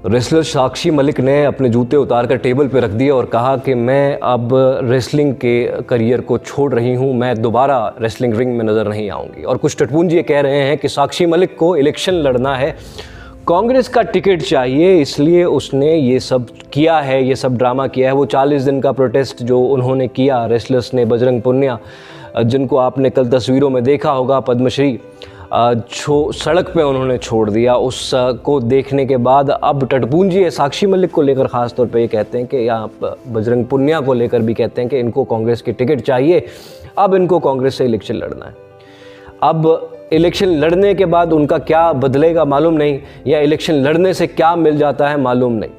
Wrestler Sakshi Malik ने अपने जूते उतारकर टेबल पर रख दिए और कहा कि मैं अब रेसलिंग के करियर को छोड़ रही हूं, मैं दोबारा रेसलिंग रिंग में नज़र नहीं आऊंगी। और कुछ टटपूंजी ये कह रहे हैं कि साक्षी मलिक को इलेक्शन लड़ना है, कांग्रेस का टिकट चाहिए, इसलिए उसने ये सब किया है, ये सब ड्रामा किया है। वो 40 दिन का प्रोटेस्ट जो उन्होंने किया रेसलर्स ने, बजरंग पुनिया जिनको आपने कल तस्वीरों में देखा होगा, पद्मश्री सड़क पे उन्होंने छोड़ दिया, उसको देखने के बाद अब टटपूंजी है साक्षी मलिक को लेकर ख़ास तौर पे ये कहते हैं कि यहाँ बजरंग पुनिया को लेकर भी कहते हैं कि इनको कांग्रेस की टिकट चाहिए, अब इनको कांग्रेस से इलेक्शन लड़ना है। अब इलेक्शन लड़ने के बाद उनका क्या बदलेगा मालूम नहीं, या इलेक्शन लड़ने से क्या मिल जाता है मालूम नहीं।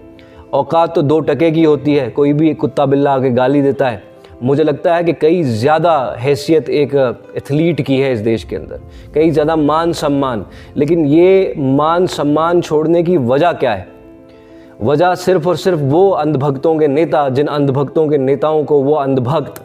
औकात तो 2 टके की होती है, कोई भी कुत्ता बिल्ला आके गाली देता है। मुझे लगता है कि कई ज़्यादा हैसियत एक एथलीट की है इस देश के अंदर, कई ज़्यादा मान सम्मान, लेकिन ये मान सम्मान छोड़ने की वजह क्या है? वजह सिर्फ़ और सिर्फ वो अंधभक्तों के नेता, जिन अंधभक्तों के नेताओं को वो अंधभक्त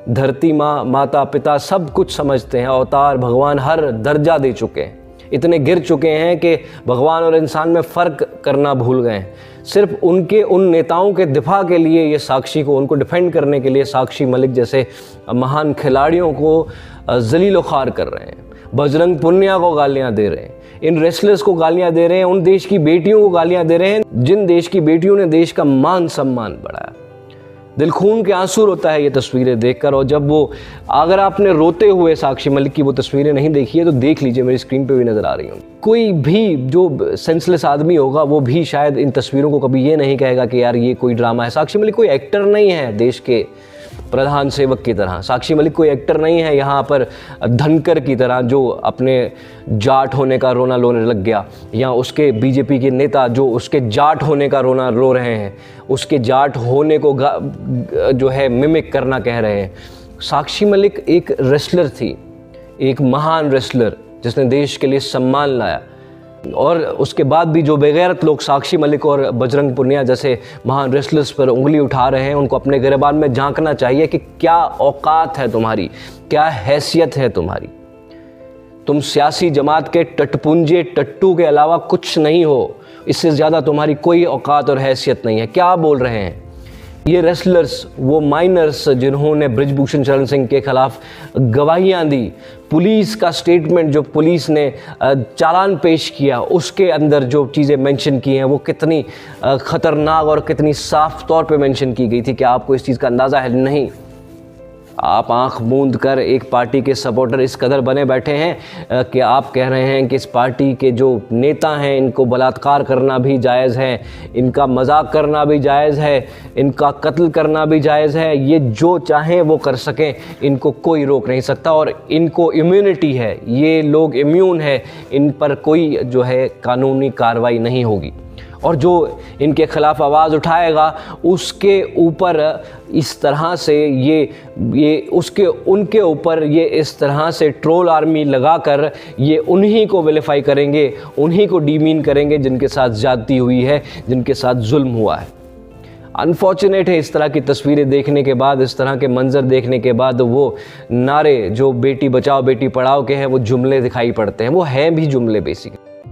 धरती माँ, माता पिता सब कुछ समझते हैं, अवतार भगवान हर दर्जा दे चुके हैं, इतने गिर चुके हैं कि भगवान और इंसान में फ़र्क करना भूल गए हैं। सिर्फ उनके उन नेताओं के दिफा के लिए ये साक्षी को, उनको डिफेंड करने के लिए साक्षी मलिक जैसे महान खिलाड़ियों को जलील ख़ार कर रहे हैं, बजरंग पुनिया को गालियां दे रहे हैं, इन रेसलर्स को गालियां दे रहे हैं, उन देश की बेटियों को गालियां दे रहे हैं जिन देश की बेटियों ने देश का मान सम्मान बढ़ाया। दिल खून के आंसू रोता है ये तस्वीरें देखकर। और जब वो, अगर आपने रोते हुए साक्षी मलिक की वो तस्वीरें नहीं देखी है तो देख लीजिए, मेरी स्क्रीन पे भी नज़र आ रही होंगी। कोई भी जो सेंसलेस आदमी होगा वो भी शायद इन तस्वीरों को कभी ये नहीं कहेगा कि यार ये कोई ड्रामा है। साक्षी मलिक कोई एक्टर नहीं है देश के प्रधान सेवक की तरह, साक्षी मलिक कोई एक्टर नहीं है यहाँ पर धनकर की तरह जो अपने जाट होने का रोना रोने लग गया, या उसके बीजेपी के नेता जो उसके जाट होने का रोना रो रहे हैं, उसके जाट होने को जो है मिमिक करना कह रहे हैं। साक्षी मलिक एक रेसलर थी, एक महान रेसलर जिसने देश के लिए सम्मान लाया, और उसके बाद भी जो बेगैरत लोग साक्षी मलिक और बजरंग पुनिया जैसे महान रेसलर्स पर उंगली उठा रहे हैं, उनको अपने गिरबान में झांकना चाहिए कि क्या औकात है तुम्हारी, क्या हैसियत है तुम्हारी। तुम सियासी जमात के टटपुंजे टट्टू के अलावा कुछ नहीं हो, इससे ज़्यादा तुम्हारी कोई औकात और हैसियत नहीं है। क्या बोल रहे हैं ये रेसलर्स, वो माइनर्स जिन्होंने बृजभूषण शरण सिंह के खिलाफ गवाहियां दी, पुलिस का स्टेटमेंट जो पुलिस ने चालान पेश किया उसके अंदर जो चीज़ें मेंशन की हैं वो कितनी ख़तरनाक और कितनी साफ तौर पे मेंशन की गई थी। क्या आपको इस चीज़ का अंदाज़ा है? नहीं। आप आंख मूंद कर एक पार्टी के सपोर्टर इस कदर बने बैठे हैं कि आप कह रहे हैं कि इस पार्टी के जो नेता हैं इनको बलात्कार करना भी जायज़ है, इनका मजाक करना भी जायज़ है, इनका कत्ल करना भी जायज़ है, ये जो चाहें वो कर सकें, इनको कोई रोक नहीं सकता, और इनको इम्यूनिटी है, ये लोग इम्यून है, इन पर कोई जो है कानूनी कार्रवाई नहीं होगी। और जो इनके ख़िलाफ़ आवाज़ उठाएगा उसके ऊपर इस तरह से ये उसके उनके ऊपर ये इस तरह से ट्रोल आर्मी लगाकर ये उन्हीं को विलिफाई करेंगे, उन्हीं को डीमीन करेंगे जिनके साथ ज़्यादती हुई है, जिनके साथ जुल्म हुआ है। अनफॉर्चुनेट है इस तरह की तस्वीरें देखने के बाद, इस तरह के मंज़र देखने के बाद वो नारे जो बेटी बचाओ बेटी पढ़ाओ के हैं वो जुमले दिखाई पड़ते हैं, वो हैं भी जुमले बेसिकली।